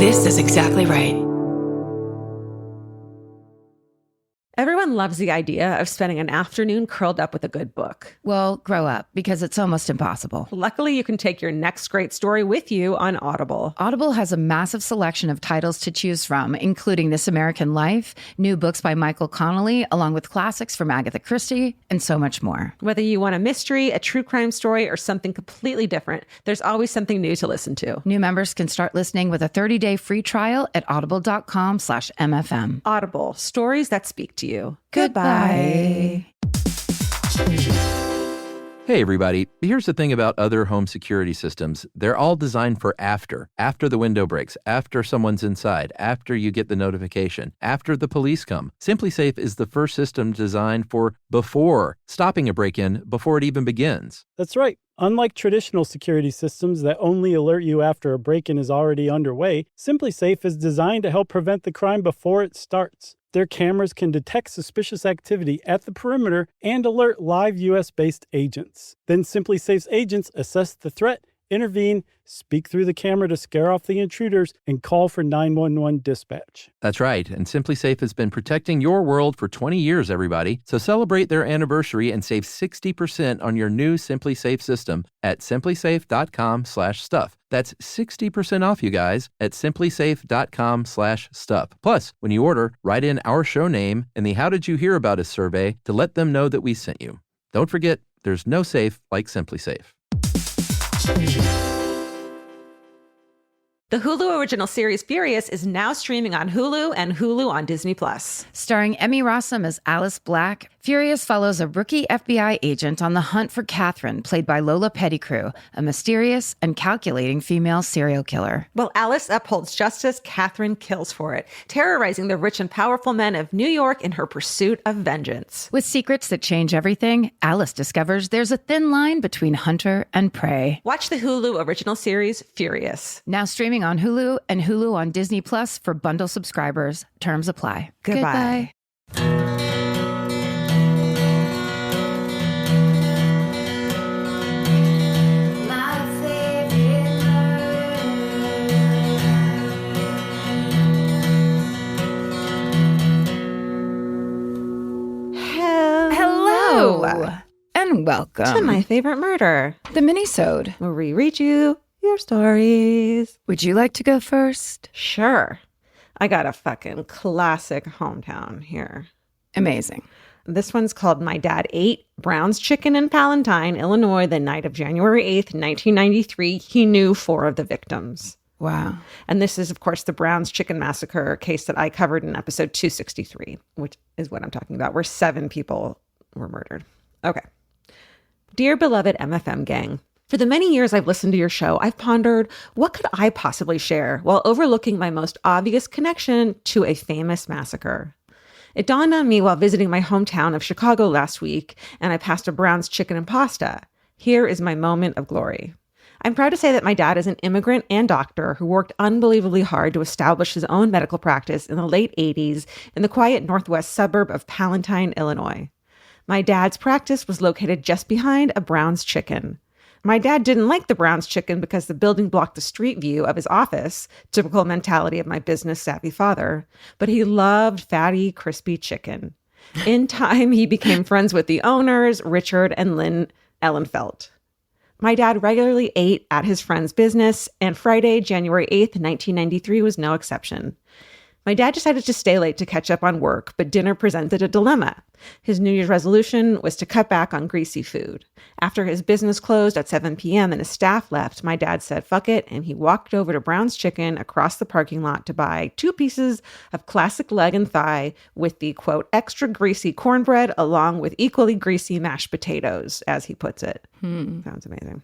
This is exactly right. Everyone loves the idea of spending an afternoon curled up with a good book. Well, grow up, because it's almost impossible. Luckily, you can take your next great story with you on Audible. Audible has a massive selection of titles to choose from, including This American Life, new books by Michael Connelly, along with classics from Agatha Christie, and so much more. Whether you want a mystery, a true crime story, or something completely different, there's always something new to listen to. New members can start listening with a 30-day free trial at audible.com/MFM. Audible, stories that speak to you. Goodbye. Hey, everybody. Here's the thing about other home security systems. They're all designed for after the window breaks, after someone's inside, after you get the notification, after the police come. SimpliSafe is the first system designed for before, stopping a break-in before it even begins. That's right. Unlike traditional security systems that only alert you after a break-in is already underway, SimpliSafe is designed to help prevent the crime before it starts. Their cameras can detect suspicious activity at the perimeter and alert live U.S.-based agents. Then SimpliSafe's agents assess the threat, intervene, speak through the camera to scare off the intruders, and call for 911 dispatch. That's right, and SimpliSafe has been protecting your world for 20 years, everybody. So celebrate their anniversary and save 60% on your new SimpliSafe system at simplisafe.com/stuff. That's 60% off, you guys, at simplisafe.com/stuff. Plus, when you order, write in our show name and the How Did You Hear About Us survey to let them know that we sent you. Don't forget, there's no safe like SimpliSafe. The Hulu original series Furious is now streaming on Hulu and Hulu on Disney+. Starring Emmy Rossum as Alice Black, Furious follows a rookie FBI agent on the hunt for Catherine, played by Lola Pettigrew, a mysterious and calculating female serial killer. While Alice upholds justice, Catherine kills for it, terrorizing the rich and powerful men of New York in her pursuit of vengeance. With secrets that change everything, Alice discovers there's a thin line between hunter and prey. Watch the Hulu original series Furious. Now streaming on Hulu and Hulu on Disney Plus for bundle subscribers. Terms apply. Goodbye. Hello. And welcome To My Favorite Murder, the Minisode, where we read you your stories. Would you like to go first? Sure. I got a fucking classic hometown here. Amazing. This one's called My Dad Ate Brown's Chicken in Palatine, Illinois, the night of January 8th, 1993. He knew 4 of the victims. Wow. And this is, of course, the Brown's Chicken Massacre case that I covered in episode 263, which is what I'm talking about, where 7 people were murdered. Okay. Dear beloved MFM gang, for the many years I've listened to your show, I've pondered, what could I possibly share while overlooking my most obvious connection to a famous massacre? It dawned on me while visiting my hometown of Chicago last week, and I passed a Brown's Chicken and Pasta. Here is my moment of glory. I'm proud to say that my dad is an immigrant and doctor who worked unbelievably hard to establish his own medical practice in the late 80s in the quiet northwest suburb of Palatine, Illinois. My dad's practice was located just behind a Brown's Chicken. My dad didn't like the Brown's Chicken because the building blocked the street view of his office, typical mentality of my business-savvy father, but he loved fatty, crispy chicken. In time, he became friends with the owners, Richard and Lynn Ellenfelt. My dad regularly ate at his friend's business, and Friday, January 8th, 1993 was no exception. My dad decided to stay late to catch up on work, but dinner presented a dilemma. His New Year's resolution was to cut back on greasy food. After his business closed at 7 p.m. and his staff left, my dad said, fuck it, and he walked over to Brown's Chicken across the parking lot to buy 2 pieces of classic leg and thigh with the, quote, extra greasy cornbread along with equally greasy mashed potatoes, as he puts it. Sounds amazing.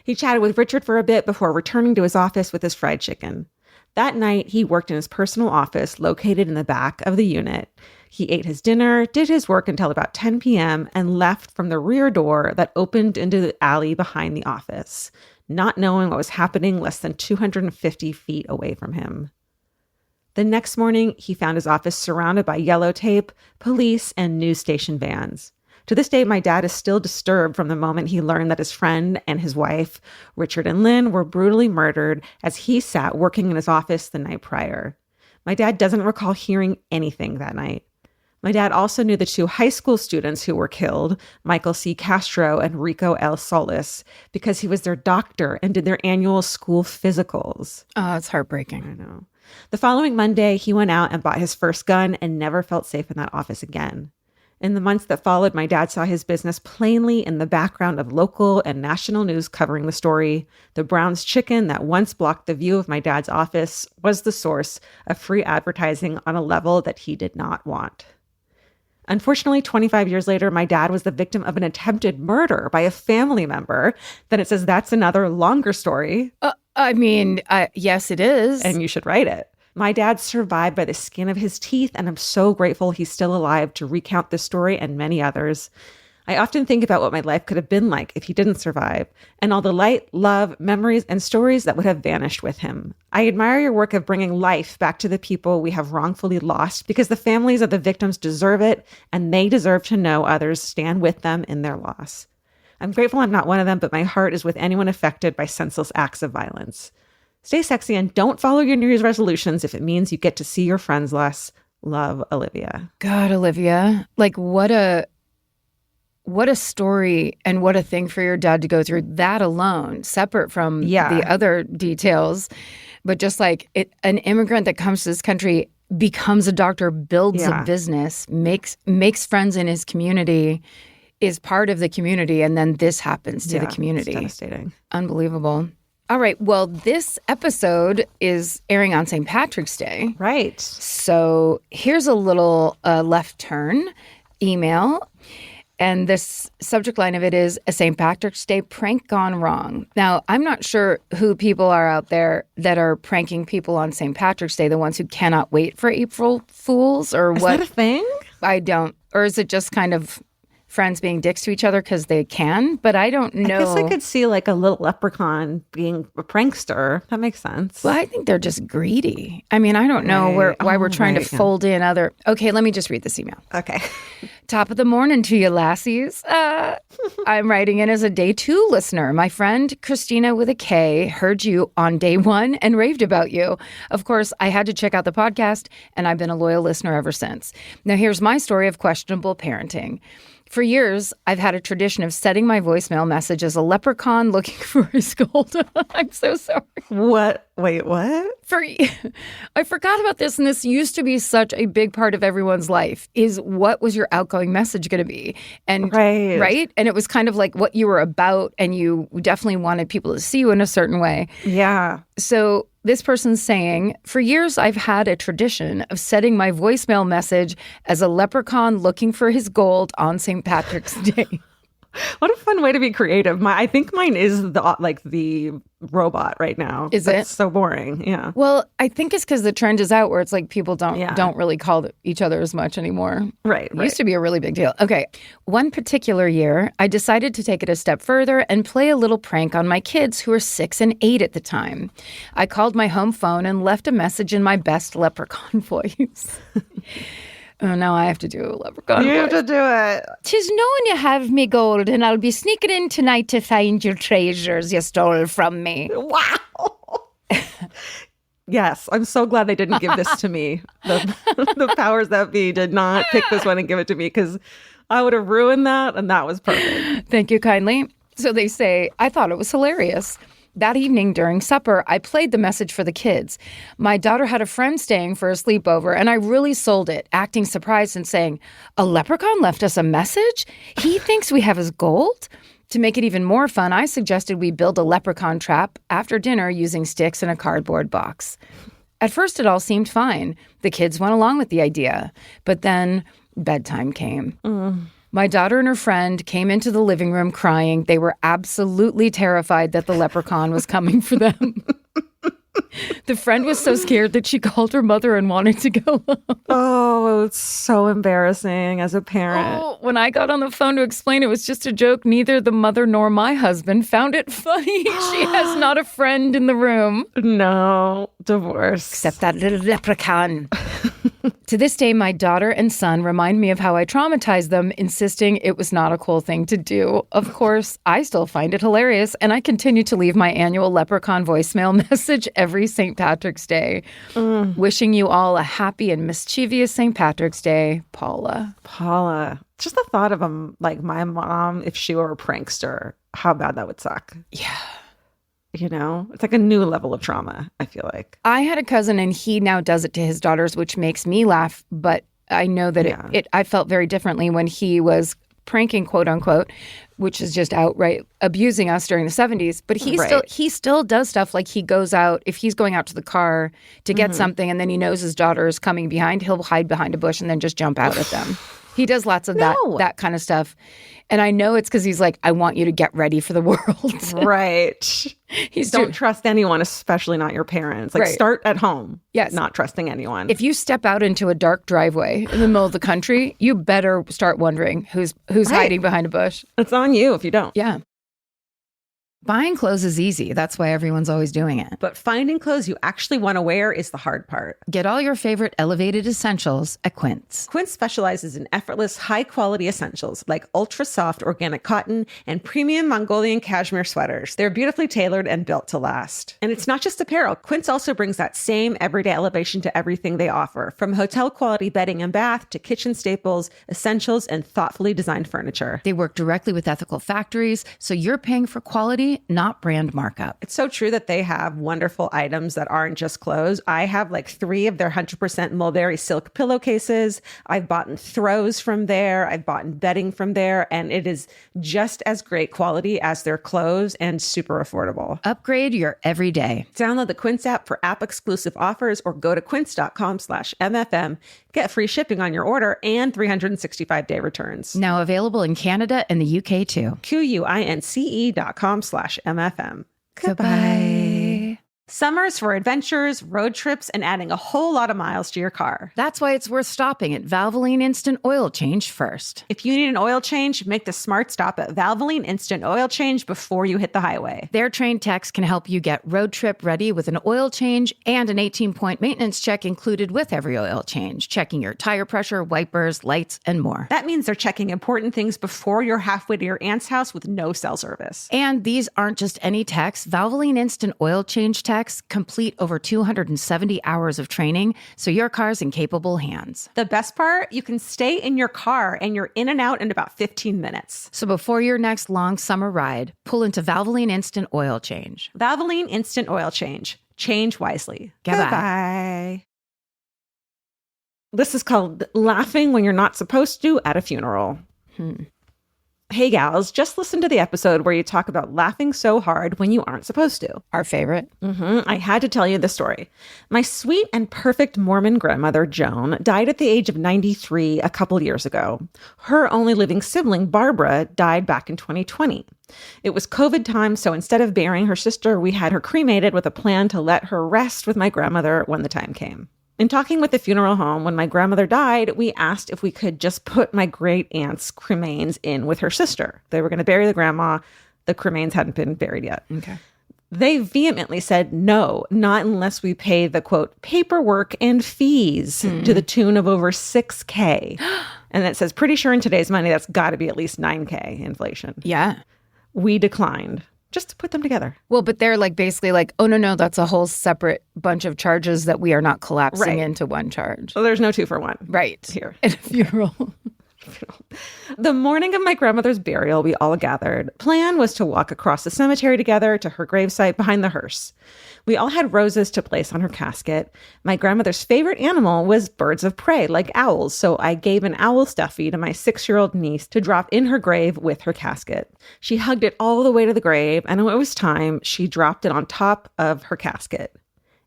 He chatted with Richard for a bit before returning to his office with his fried chicken. That night, he worked in his personal office located in the back of the unit. He ate his dinner, did his work until about 10 p.m., and left from the rear door that opened into the alley behind the office, not knowing what was happening less than 250 feet away from him. The next morning, he found his office surrounded by yellow tape, police, and news station vans. To this day, my dad is still disturbed from the moment he learned that his friend and his wife, Richard and Lynn, were brutally murdered as he sat working in his office the night prior. My dad doesn't recall hearing anything that night. My dad also knew the 2 high school students who were killed, Michael C. Castro and Rico L. Solis, because he was their doctor and did their annual school physicals. Oh, it's heartbreaking. I know. The following Monday, he went out and bought his first gun and never felt safe in that office again. In the months that followed, my dad saw his business plainly in the background of local and national news covering the story. The Brown's Chicken that once blocked the view of my dad's office was the source of free advertising on a level that he did not want. Unfortunately, 25 years later, my dad was the victim of an attempted murder by a family member. Then it says that's another longer story. Yes, it is. And you should write it. My dad survived by the skin of his teeth, and I'm so grateful he's still alive to recount this story and many others. I often think about what my life could have been like if he didn't survive, and all the light, love, memories, and stories that would have vanished with him. I admire your work of bringing life back to the people we have wrongfully lost, because the families of the victims deserve it, and they deserve to know others stand with them in their loss. I'm grateful I'm not one of them, but my heart is with anyone affected by senseless acts of violence. Stay sexy and don't follow your New Year's resolutions if it means you get to see your friends less. Love, Olivia. God, Olivia. Like, what a story and what a thing for your dad to go through. That alone, separate from the other details. But just like an immigrant that comes to this country, becomes a doctor, builds a business, makes friends in his community, is part of the community, and then this happens to the community. It's devastating. Unbelievable. All right. Well, this episode is airing on St. Patrick's Day. Right. So here's a little left turn email. And this subject line of it is a St. Patrick's Day prank gone wrong. Now, I'm not sure who people are out there that are pranking people on St. Patrick's Day, the ones who cannot wait for April Fools, or what? Is that a thing? I don't. Or is it just kind of friends being dicks to each other because they can? But I don't know. I guess I could see like a little leprechaun being a prankster. That makes sense. Well, I think they're just greedy. I mean, I don't know why we're trying to fold in other. Okay, let me just read this email. Okay. Top of the morning to you, lassies. I'm writing in as a day 2 listener. My friend Christina with a K heard you on day 1 and raved about you. Of course, I had to check out the podcast, and I've been a loyal listener ever since. Now, here's my story of questionable parenting. For years, I've had a tradition of setting my voicemail message as a leprechaun looking for his gold. I'm so sorry. What? Wait, what? I forgot about this, and this used to be such a big part of everyone's life, is what was your outgoing message going to be? And right? And it was kind of like what you were about, and you definitely wanted people to see you in a certain way. Yeah. So this person's saying, for years, I've had a tradition of setting my voicemail message as a leprechaun looking for his gold on St. Patrick's Day. What a fun way to be creative. I think mine is the robot right now. Is That's so boring. Yeah. Well, I think it's because the trend is out where it's like people don't really call each other as much anymore. Right. It used to be a really big deal. Okay. One particular year, I decided to take it a step further and play a little prank on my kids who were 6 and 8 at the time. I called my home phone and left a message in my best leprechaun voice. Oh, now I have to do a leprechaun voice. You have to do it. 'Tis knowing you have me gold, and I'll be sneaking in tonight to find your treasures you stole from me. Wow. Yes, I'm so glad they didn't give this to me. The powers that be did not pick this one and give it to me, because I would have ruined that, and that was perfect. Thank you kindly. So they say, I thought it was hilarious. That evening during supper, I played the message for the kids. My daughter had a friend staying for a sleepover, and I really sold it, acting surprised and saying, a leprechaun left us a message? He thinks we have his gold? To make it even more fun, I suggested we build a leprechaun trap after dinner using sticks and a cardboard box. At first, it all seemed fine. The kids went along with the idea. But then bedtime came. My daughter and her friend came into the living room crying. They were absolutely terrified that the leprechaun was coming for them. The friend was so scared that she called her mother and wanted to go home. Oh, it's so embarrassing as a parent. Oh, when I got on the phone to explain it was just a joke, neither the mother nor my husband found it funny. She has not a friend in the room. No, divorce. Except that little leprechaun. To this day, my daughter and son remind me of how I traumatized them, insisting it was not a cool thing to do. Of course, I still find it hilarious, and I continue to leave my annual leprechaun voicemail message every St. Patrick's Day. Wishing you all a happy and mischievous St. Patrick's Day, Paula. Paula. Just the thought of like my mom, if she were a prankster, how bad that would suck. Yeah. You know, it's like a new level of trauma, I feel like. I had a cousin and he now does it to his daughters, which makes me laugh. But I know that I felt very differently when he was pranking, quote unquote, which is just outright abusing us during the 70s. But he still does stuff like he goes out, if he's going out to the car to get something and then he knows his daughter is coming behind, he'll hide behind a bush and then just jump out at them. He does lots of that kind of stuff. And I know it's because he's like, I want you to get ready for the world. Right. Don't trust anyone, especially not your parents. Like, start at home. Yes. Not trusting anyone. If you step out into a dark driveway in the middle of the country, you better start wondering who's hiding behind a bush. It's on you if you don't. Yeah. Buying clothes is easy. That's why everyone's always doing it. But finding clothes you actually want to wear is the hard part. Get all your favorite elevated essentials at Quince. Quince specializes in effortless, high-quality essentials like ultra-soft organic cotton and premium Mongolian cashmere sweaters. They're beautifully tailored and built to last. And it's not just apparel. Quince also brings that same everyday elevation to everything they offer, from hotel-quality bedding and bath to kitchen staples, essentials, and thoughtfully designed furniture. They work directly with ethical factories, so you're paying for quality, not brand markup. It's so true that they have wonderful items that aren't just clothes. I have like 3 of their 100% mulberry silk pillowcases. I've bought throws from there. I've bought bedding from there. And it is just as great quality as their clothes and super affordable. Upgrade your everyday. Download the Quince app for app-exclusive offers or go to quince.com/MFM. Get free shipping on your order and 365-day returns. Now available in Canada and the UK too. QUINCE.com/MFM. Goodbye. Summer's for adventures, road trips, and adding a whole lot of miles to your car. That's why it's worth stopping at Valvoline Instant Oil Change first. If you need an oil change, make the smart stop at Valvoline Instant Oil Change before you hit the highway. Their trained techs can help you get road trip ready with an oil change and an 18-point maintenance check included with every oil change, checking your tire pressure, wipers, lights, and more. That means they're checking important things before you're halfway to your aunt's house with no cell service. And these aren't just any techs. Valvoline Instant Oil Change techs complete over 270 hours of training, so your car's in capable hands. The best part, you can stay in your car and you're in and out in about 15 minutes. So before your next long summer ride, pull into Valvoline Instant Oil Change. Valvoline Instant Oil Change. Change wisely. Goodbye. This is called laughing when you're not supposed to at a funeral. Hey gals, just listen to the episode where you talk about laughing so hard when you aren't supposed to. Our favorite. I had to tell you the story. My sweet and perfect Mormon grandmother, Joan, died at the age of 93 a couple years ago. Her only living sibling, Barbara, died back in 2020. It was COVID time, so instead of burying her sister, we had her cremated with a plan to let her rest with my grandmother when the time came. In talking with the funeral home, when my grandmother died, we asked if we could just put my great aunt's cremains in with her sister. They were going to bury the grandma. The cremains hadn't been buried yet. Okay. They vehemently said no, not unless we pay the, quote, paperwork and fees to the tune of over $6,000. And it says, pretty sure in today's money, that's got to be at least $9,000 inflation. Yeah. We declined. Just to put them together. Well, but they're like basically like, oh, no, that's a whole separate bunch of charges that we are not collapsing into one charge. So there's no 2 for 1. Right. Here. At a funeral. The morning of my grandmother's burial, we all gathered. Plan was to walk across the cemetery together to her gravesite behind the hearse. We all had roses to place on her casket. My grandmother's favorite animal was birds of prey, like owls, so I gave an owl stuffy to my 6-year-old niece to drop in her grave with her casket. She hugged it all the way to the grave, and when it was time, she dropped it on top of her casket.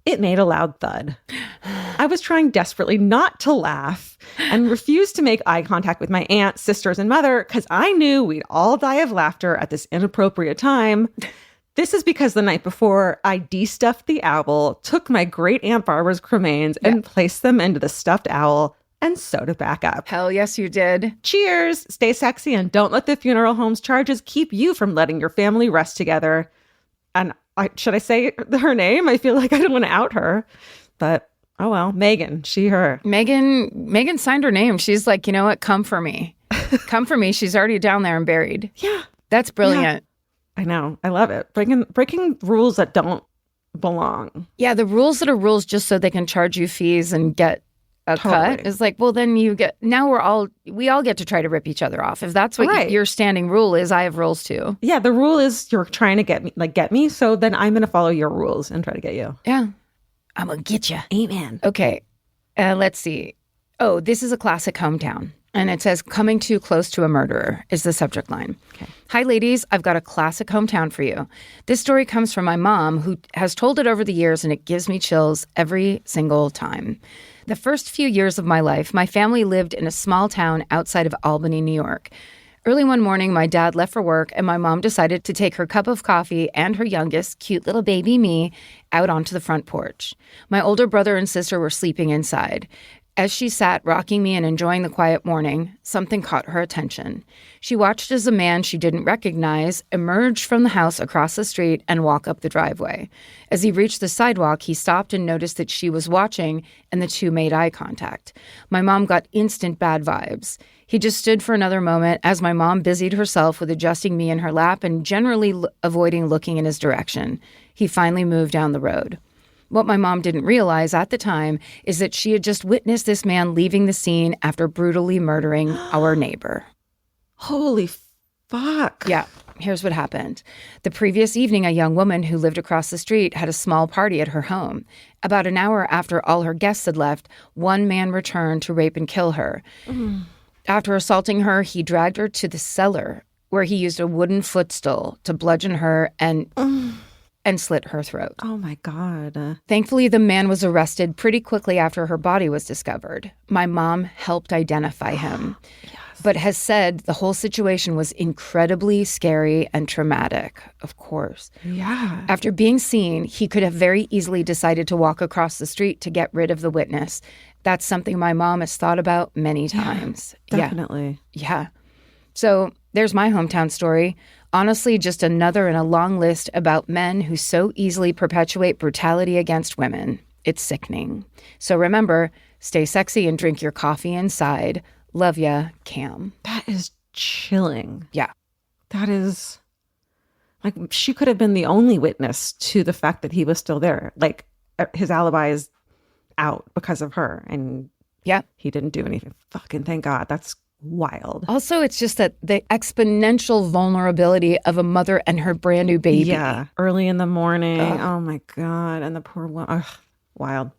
It made a loud thud. I was trying desperately not to laugh and refused to make eye contact with my aunt, sisters, and mother because I knew we'd all die of laughter at this inappropriate time. This is because the night before, I de-stuffed the owl, took my great Aunt Barbara's cremains, and placed them into the stuffed owl and sewed it back up. Hell yes, you did. Cheers. Stay sexy and don't let the funeral home's charges keep you from letting your family rest together. And should I say her name? I feel like I don't want to out her, but Oh, well, Megan, she, her. Megan signed her name. She's like, you know what? Come for me. Come for me. She's already down there and buried. Yeah. That's brilliant. I know. I love it. Breaking rules that don't belong. Yeah, the rules that are rules just so they can charge you fees and get a cut is like, well, then we all get to try to rip each other off. If that's what your standing rule is, I have rules too. Yeah, the rule is you're trying to get me, so then I'm going to follow your rules and try to get you. Yeah. I'm going to get you. Amen. Okay. Let's see. Oh, this is a classic hometown. And it says, coming too close to a murderer is the subject line. Okay. Hi, ladies. I've got a classic hometown for you. This story comes from my mom, who has told it over the years, and it gives me chills every single time. The first few years of my life, my family lived in a small town outside of Albany, New York. Early one morning, my dad left for work, and my mom decided to take her cup of coffee and her youngest, cute little baby me, out onto the front porch. My older brother and sister were sleeping inside. As she sat rocking me and enjoying the quiet morning, something caught her attention. She watched as a man she didn't recognize emerged from the house across the street and walk up the driveway. As he reached the sidewalk, he stopped and noticed that she was watching, and the two made eye contact. My mom got instant bad vibes. He just stood for another moment as my mom busied herself with adjusting me in her lap and generally avoiding looking in his direction. He finally moved down the road. What my mom didn't realize at the time is that she had just witnessed this man leaving the scene after brutally murdering our neighbor. Holy fuck. Yeah, here's what happened. The previous evening, a young woman who lived across the street had a small party at her home. About an hour after all her guests had left, one man returned to rape and kill her. After assaulting her, he dragged her to the cellar, where he used a wooden footstool to bludgeon her and slit her throat. Oh, my God. Thankfully, the man was arrested pretty quickly after her body was discovered. My mom helped identify him, but has said the whole situation was incredibly scary and traumatic, of course. Yeah. After being seen, he could have very easily decided to walk across the street to get rid of the witness. That's something my mom has thought about many times. Definitely. Yeah. So there's my hometown story. Honestly, just another in a long list about men who so easily perpetuate brutality against women. It's sickening. So remember, stay sexy and drink your coffee inside. Love ya, Cam. That is chilling. Yeah. That is, like, she could have been the only witness to the fact that he was still there. Like, his alibi is out because of her, and he didn't do anything. Fucking thank God. That's wild. Also, it's just that the exponential vulnerability of a mother and her brand new baby. Yeah. Early in the morning. Oh my God. And the poor one. Ugh. Wild.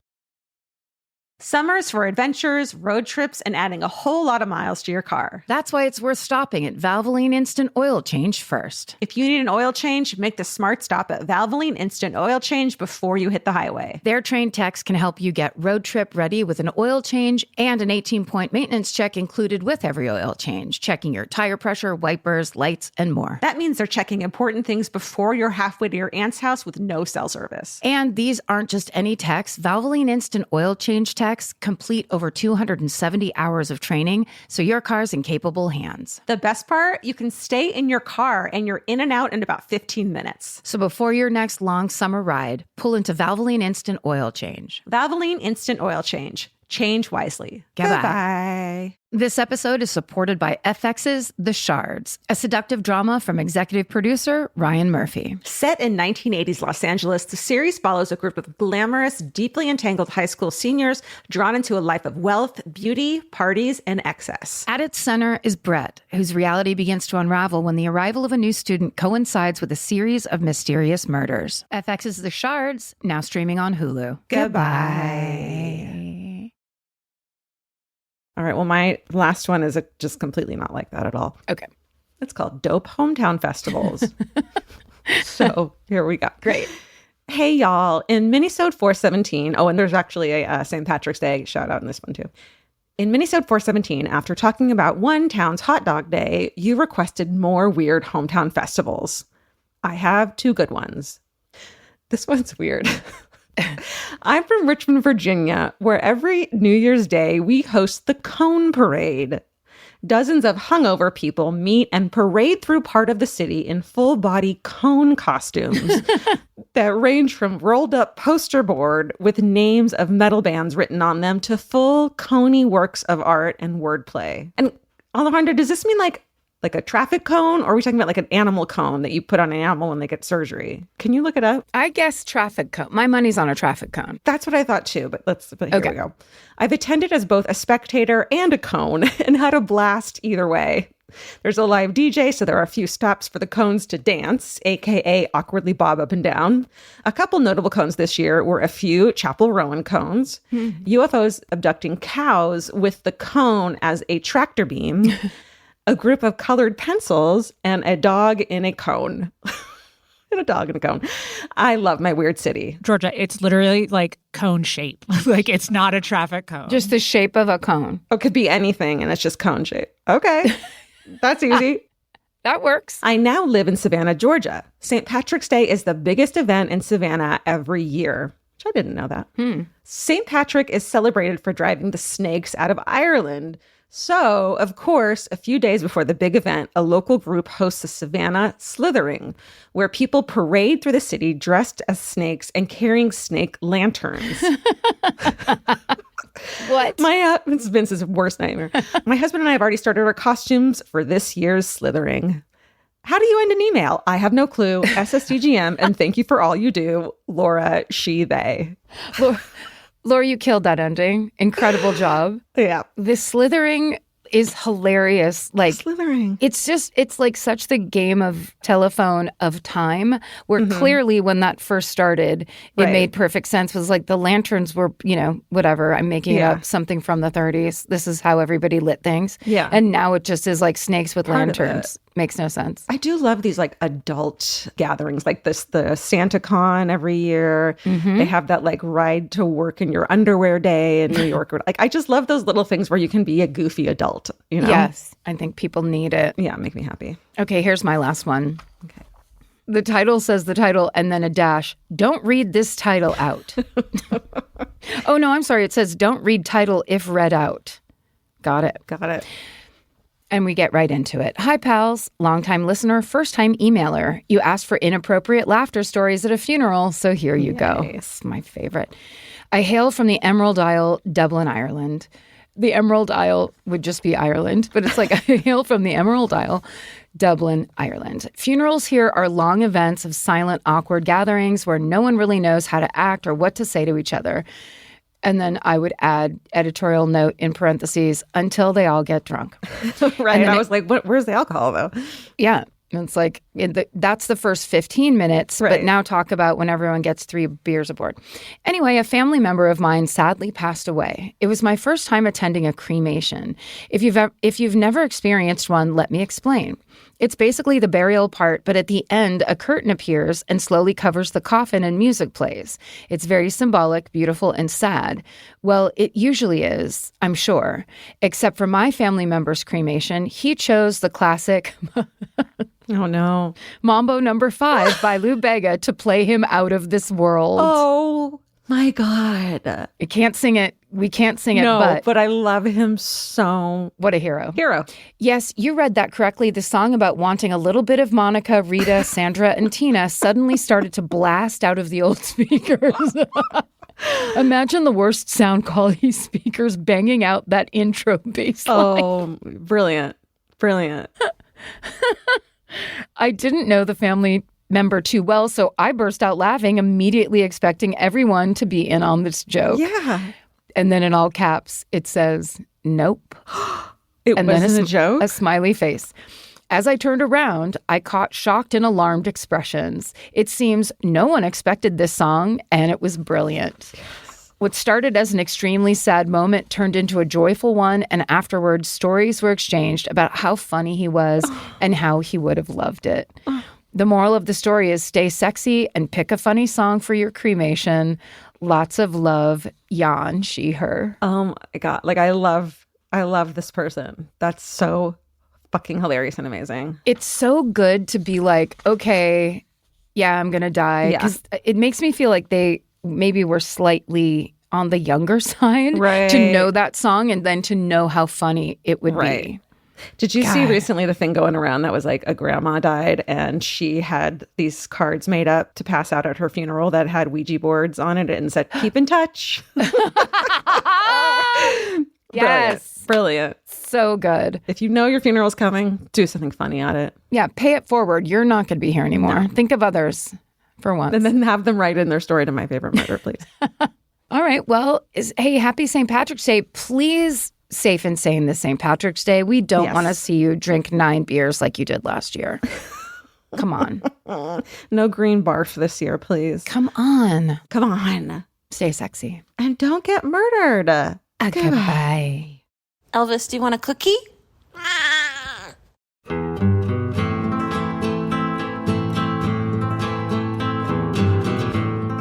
Summer's for adventures, road trips, and adding a whole lot of miles to your car. That's why it's worth stopping at Valvoline Instant Oil Change first. If you need an oil change, make the smart stop at Valvoline Instant Oil Change before you hit the highway. Their trained techs can help you get road trip ready with an oil change and an 18-point maintenance check included with every oil change, checking your tire pressure, wipers, lights, and more. That means they're checking important things before you're halfway to your aunt's house with no cell service. And these aren't just any techs. Valvoline Instant Oil Change techs complete over 270 hours of training, so your car's in capable hands. The best part, you can stay in your car and you're in and out in about 15 minutes. So before your next long summer ride, pull into Valvoline Instant Oil Change. Valvoline Instant Oil Change. Change wisely. Goodbye. Goodbye. This episode is supported by FX's The Shards, a seductive drama from executive producer Ryan Murphy. Set in 1980s Los Angeles, the series follows a group of glamorous, deeply entangled high school seniors drawn into a life of wealth, beauty, parties, and excess. At its center is Brett, whose reality begins to unravel when the arrival of a new student coincides with a series of mysterious murders. FX's The Shards, now streaming on Hulu. Goodbye. All right, well, my last one is just completely not like that at all. Okay. It's called Dope Hometown Festivals. So here we go. Great. Hey, y'all. In Minisode 417, and there's actually a St. Patrick's Day shout out in this one, too. In Minisode 417, after talking about one town's hot dog day, you requested more weird hometown festivals. I have two good ones. This one's weird. I'm from Richmond, Virginia, where every New Year's Day we host the Cone Parade. dozens of hungover people meet and parade through part of the city in full-body cone costumes that range from rolled-up poster board with names of metal bands written on them to full coney works of art and wordplay. And Alejandra, does this mean like a traffic cone, or are we talking about like an animal cone that you put on an animal when they get surgery? Can you look it up? I guess traffic cone. My money's on a traffic cone. That's what I thought too, but here we go. I've attended as both a spectator and a cone and had a blast either way. There's a live DJ, so there are a few stops for the cones to dance, aka awkwardly bob up and down. A couple notable cones this year were a few Chapel Rowan cones, UFOs abducting cows with the cone as a tractor beam, a group of colored pencils, and a dog in a cone. And a dog in a cone. I love my weird city. Georgia, it's literally like cone shape. Like it's not a traffic cone. Just the shape of a cone. Oh, it could be anything, and it's just cone shape. Okay, that's easy. That works. I now live in Savannah, Georgia. St. Patrick's Day is the biggest event in Savannah every year. Which I didn't know that. St. Patrick is celebrated for driving the snakes out of Ireland. So, of course, a few days before the big event, a local group hosts a Savannah Slithering, where people parade through the city dressed as snakes and carrying snake lanterns. What? It's Vince's worst nightmare. My husband and I have already started our costumes for this year's Slithering. How do you end an email? I have no clue. SSDGM, and thank you for all you do. Laura, she, they. Laura, you killed that ending. Incredible job. Yeah. The Slithering is hilarious. Like Slithering. It's like such the game of telephone of time, where clearly when that first started, it made perfect sense. It was like the lanterns were, whatever. I'm making up something from the 30s. This is how everybody lit things. Yeah. And now it just is like snakes with Part of lanterns. Makes no sense. I do love these like adult gatherings like this, the SantaCon every year. They have that like ride to work in your underwear day in New York. Like I just love those little things where you can be a goofy adult, Yes. I think people need it. Yeah, make me happy. Okay, here's my last one. Okay. The title says the title and then a dash. Don't read this title out. Oh, no, I'm sorry. It says don't read title if read out. Got it. And we get right into it. Hi, pals. Longtime listener, first-time emailer. You asked for inappropriate laughter stories at a funeral, so here you go. It's my favorite. I hail from the Emerald Isle, Dublin, Ireland. The Emerald Isle would just be Ireland, but it's like I hail from the Emerald Isle, Dublin, Ireland. Funerals here are long events of silent, awkward gatherings where no one really knows how to act or what to say to each other. And then I would add editorial note in parentheses, until they all get drunk. Right. And I was like, where's the alcohol, though? Yeah. And it's like, that's the first 15 minutes, but now talk about when everyone gets 3 beers aboard. Anyway, a family member of mine sadly passed away. It was my first time attending a cremation. If you've never experienced one, let me explain. It's basically the burial part, but at the end, a curtain appears and slowly covers the coffin and music plays. It's very symbolic, beautiful, and sad. Well, it usually is, I'm sure. Except for my family member's cremation, he chose the classic Oh, no. Mambo No. 5 by Lou Bega to play him out of this world. Oh, my God. I can't sing it. We can't sing it, but I love him so. What a hero. Hero. Yes, you read that correctly. The song about wanting a little bit of Monica, Rita, Sandra, and Tina suddenly started to blast out of the old speakers. Imagine the worst sound quality speakers banging out that intro bass line. Oh, brilliant. Brilliant. I didn't know the family member too well, so I burst out laughing, immediately expecting everyone to be in on this joke. Yeah. And then in all caps, it says, nope. It and wasn't then a joke? A smiley face. As I turned around, I caught shocked and alarmed expressions. It seems no one expected this song, and it was brilliant. Yes. What started as an extremely sad moment turned into a joyful one, and afterwards, stories were exchanged about how funny he was and how he would have loved it. The moral of the story is stay sexy and pick a funny song for your cremation. Lots of love, Jan, she, her. Oh my God. Like I love this person. That's so fucking hilarious and amazing. It's so good to be like, okay, yeah, I'm going to die. Because it makes me feel like they maybe were slightly on the younger side to know that song and then to know how funny it would be. Did you see God. recently the thing going around that was like a grandma died and she had these cards made up to pass out at her funeral that had Ouija boards on it and said, keep in touch. Yes. Brilliant. So good. If you know your funeral's coming, do something funny at it. Yeah, pay it forward. You're not going to be here anymore. Think of others for once. And then have them write in their story to My Favorite Murder, please. All right. Well, hey, happy St. Patrick's Day. Please safe and sane this St. Patrick's Day. We don't want to see you drink 9 beers like you did last year. Come on. No green barf this year, please. Come on. Come on. Stay sexy. And don't get murdered. Goodbye. Elvis, do you want a cookie?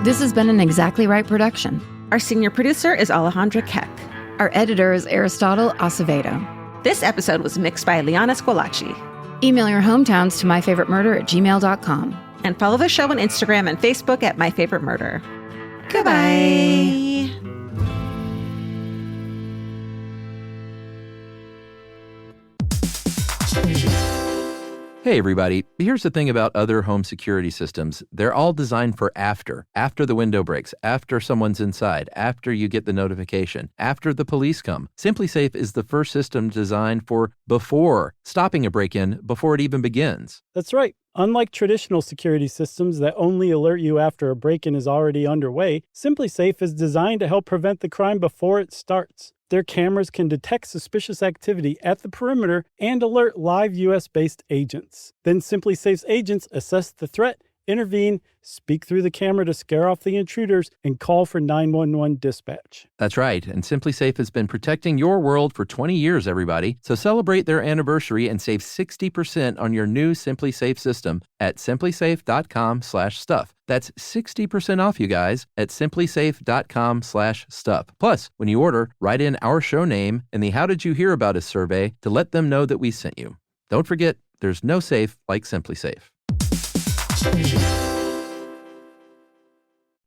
This has been an Exactly Right production. Our senior producer is Alejandra Keck. Our editor is Aristotle Acevedo. This episode was mixed by Liana Squilacci. Email your hometowns to myfavoritemurder@gmail.com. And follow the show on Instagram and Facebook at My Favorite Murder. Goodbye. Hey, everybody. Here's the thing about other home security systems. They're all designed for after the window breaks, after someone's inside, after you get the notification, after the police come. SimpliSafe is the first system designed for before, stopping a break-in before it even begins. That's right. Unlike traditional security systems that only alert you after a break-in is already underway, SimpliSafe is designed to help prevent the crime before it starts. Their cameras can detect suspicious activity at the perimeter and alert live U.S.-based agents. Then SimpliSafe's agents assess the threat, intervene, speak through the camera to scare off the intruders, and call for 911 dispatch. That's right, and SimpliSafe has been protecting your world for 20 years, everybody. So celebrate their anniversary and save 60% on your new SimpliSafe system at simplisafe.com/stuff. That's 60% off, you guys, at simplisafe.com/stuff. Plus, when you order, write in our show name and the How Did You Hear About Us survey to let them know that we sent you. Don't forget, there's no safe like SimpliSafe.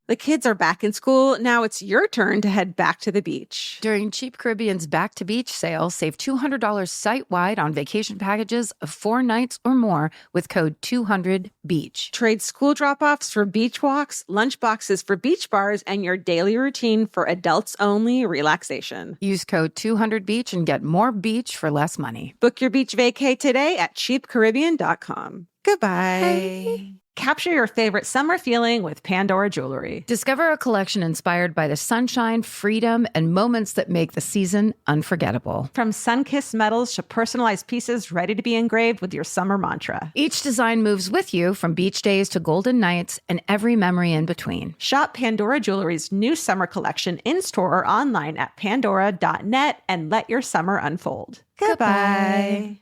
The kids are back in school. Now it's your turn to head back to the beach. During Cheap Caribbean's Back to Beach sale, save $200 site-wide on vacation packages of 4 nights or more with code 200BEACH. Trade school drop-offs for beach walks, lunch boxes for beach bars, and your daily routine for adults-only relaxation. Use code 200BEACH and get more beach for less money. Book your beach vacay today at cheapcaribbean.com. Goodbye. Bye. Capture your favorite summer feeling with Pandora Jewelry. Discover a collection inspired by the sunshine, freedom, and moments that make the season unforgettable. From sun-kissed metals to personalized pieces ready to be engraved with your summer mantra. Each design moves with you from beach days to golden nights and every memory in between. Shop Pandora Jewelry's new summer collection in-store or online at pandora.net and let your summer unfold. Goodbye.